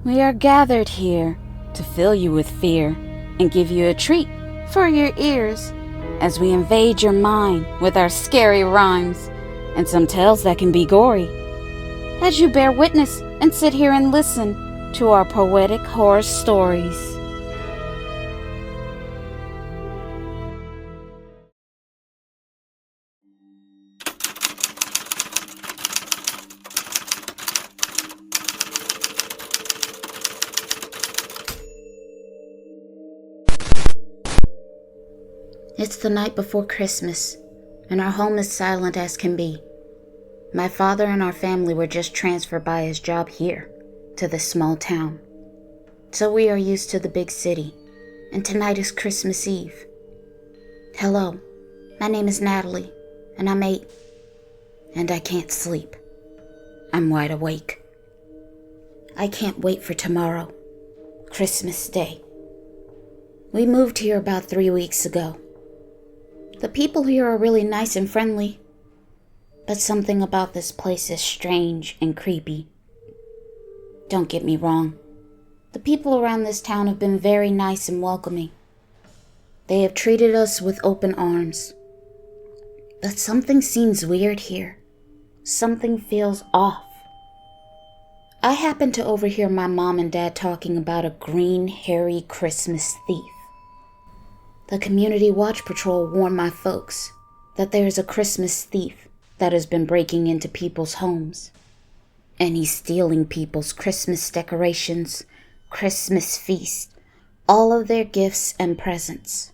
We are gathered here to fill you with fear and give you a treat for your ears as we invade your mind with our scary rhymes and some tales that can be gory. As you bear witness and sit here and listen to our poetic horror stories. It's the night before Christmas, and our home is silent as can be. My father and our family were just transferred by his job here to this small town. So we are used to the big city, and tonight is Christmas Eve. Hello, my name is Natalie, and I'm 8, and I can't sleep. I'm wide awake. I can't wait for tomorrow, Christmas Day. We moved here about 3 weeks ago. The people here are really nice and friendly, but something about this place is strange and creepy. Don't get me wrong. The people around this town have been very nice and welcoming. They have treated us with open arms. But something seems weird here. Something feels off. I happened to overhear my mom and dad talking about a green, hairy Christmas thief. The Community Watch Patrol warned my folks that there is a Christmas thief that has been breaking into people's homes. And he's stealing people's Christmas decorations, Christmas feast, all of their gifts and presents.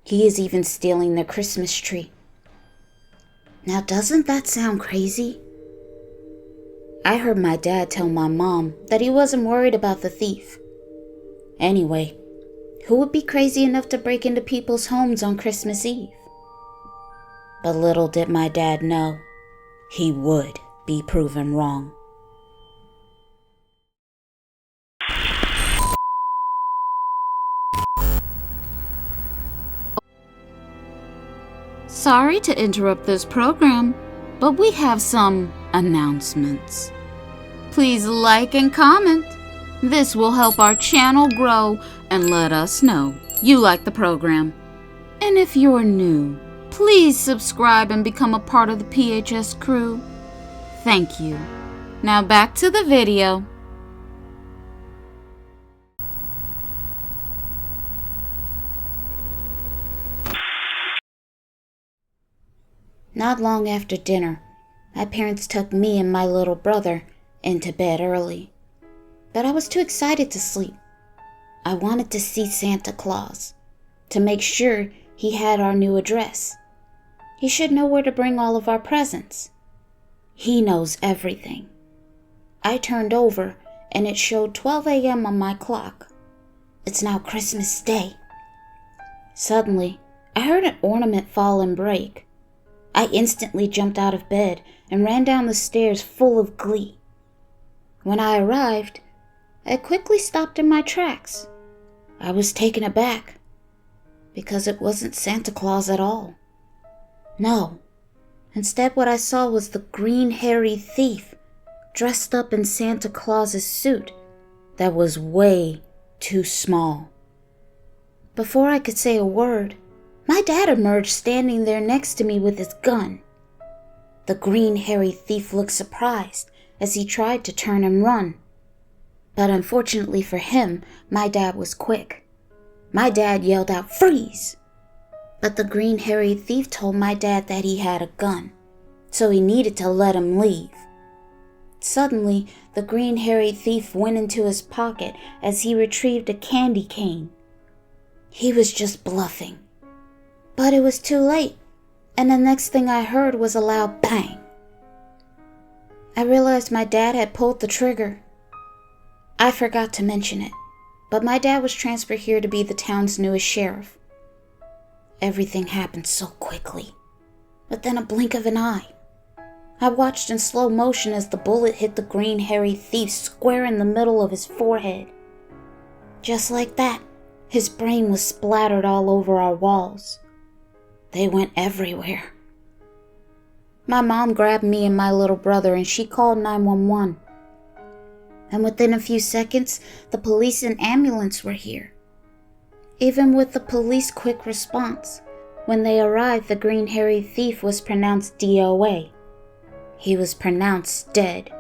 He is even stealing their Christmas tree. Now, doesn't that sound crazy? I heard my dad tell my mom that he wasn't worried about the thief. Anyway, who would be crazy enough to break into people's homes on Christmas Eve? But little did my dad know, he would be proven wrong. Sorry to interrupt this program, but we have some announcements. Please like and comment. This will help our channel grow and let us know you like the program. And if you're new, please subscribe and become a part of the PHS crew. Thank you. Now back to the video. Not long after dinner, my parents took me and my little brother into bed early. But I was too excited to sleep. I wanted to see Santa Claus, to make sure he had our new address. He should know where to bring all of our presents. He knows everything. I turned over and it showed 12 a.m. on my clock. It's now Christmas Day. Suddenly, I heard an ornament fall and break. I instantly jumped out of bed and ran down the stairs full of glee. When I arrived, I quickly stopped in my tracks. I was taken aback because it wasn't Santa Claus at all. No, instead what I saw was the green hairy thief dressed up in Santa Claus's suit that was way too small. Before I could say a word, my dad emerged standing there next to me with his gun. The green hairy thief looked surprised as he tried to turn and run. But unfortunately for him, my dad was quick. My dad yelled out, "Freeze!" But the green hairy thief told my dad that he had a gun, so he needed to let him leave. Suddenly, the green hairy thief went into his pocket as he retrieved a candy cane. He was just bluffing. But it was too late, and the next thing I heard was a loud bang. I realized my dad had pulled the trigger. I forgot to mention it, but my dad was transferred here to be the town's newest sheriff. Everything happened so quickly, within a blink of an eye. I watched in slow motion as the bullet hit the green hairy thief square in the middle of his forehead. Just like that, his brain was splattered all over our walls. They went everywhere. My mom grabbed me and my little brother and she called 911. and within a few seconds, the police and ambulance were here. Even with the police quick response, when they arrived, the green hairy thief was pronounced DOA. He was pronounced dead.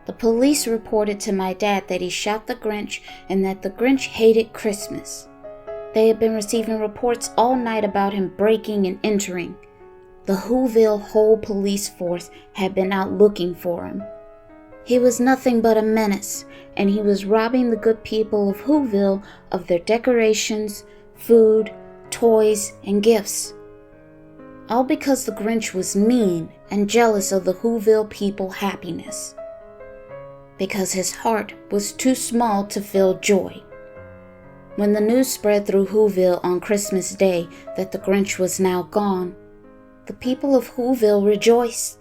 The police reported to my dad that he shot the Grinch and that the Grinch hated Christmas. They had been receiving reports all night about him breaking and entering. The Whoville whole police force had been out looking for him. He was nothing but a menace, and he was robbing the good people of Whoville of their decorations, food, toys, and gifts. All because the Grinch was mean and jealous of the Whoville people's happiness. Because his heart was too small to feel joy. When the news spread through Whoville on Christmas Day that the Grinch was now gone, the people of Whoville rejoiced.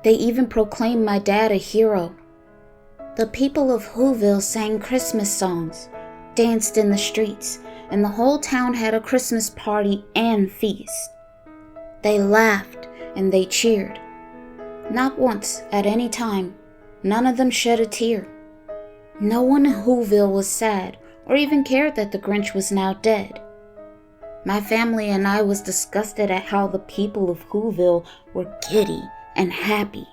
They even proclaimed my dad a hero. The people of Whoville sang Christmas songs, danced in the streets, and the whole town had a Christmas party and feast. They laughed and they cheered. Not once, at any time, none of them shed a tear. No one in Whoville was sad or even cared that the Grinch was now dead. My family and I was disgusted at how the people of Whoville were giddy and happy.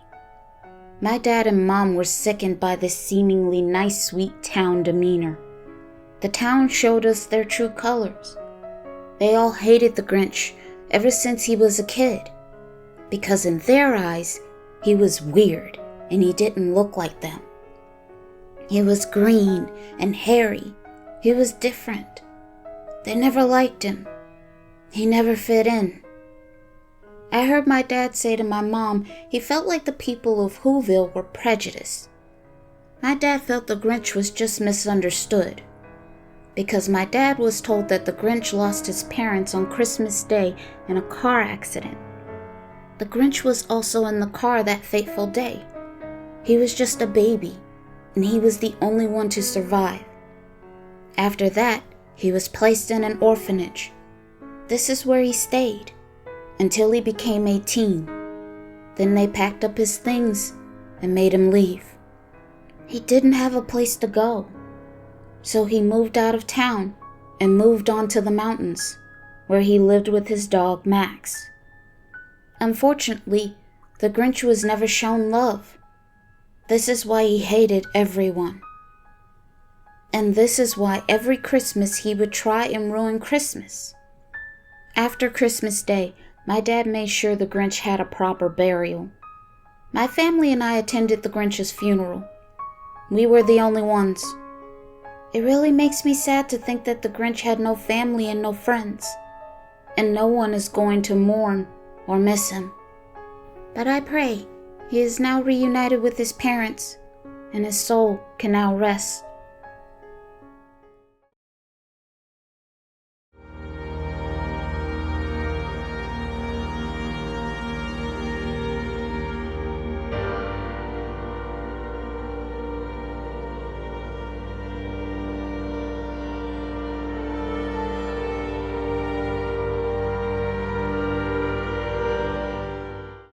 My dad and mom were sickened by this seemingly nice, sweet town demeanor. The town showed us their true colors. They all hated the Grinch ever since he was a kid, because in their eyes, he was weird and he didn't look like them. He was green and hairy. He was different. They never liked him. He never fit in. I heard my dad say to my mom he felt like the people of Whoville were prejudiced. My dad felt the Grinch was just misunderstood, because my dad was told that the Grinch lost his parents on Christmas Day in a car accident. The Grinch was also in the car that fateful day. He was just a baby, and he was the only one to survive. After that, he was placed in an orphanage. This is where he stayed until he became 18. Then they packed up his things and made him leave. He didn't have a place to go, so he moved out of town and moved on to the mountains, where he lived with his dog Max. Unfortunately, the Grinch was never shown love. This is why he hated everyone. And this is why every Christmas he would try and ruin Christmas. After Christmas Day, my dad made sure the Grinch had a proper burial. My family and I attended the Grinch's funeral. We were the only ones. It really makes me sad to think that the Grinch had no family and no friends, and no one is going to mourn or miss him. But I pray he is now reunited with his parents, and his soul can now rest.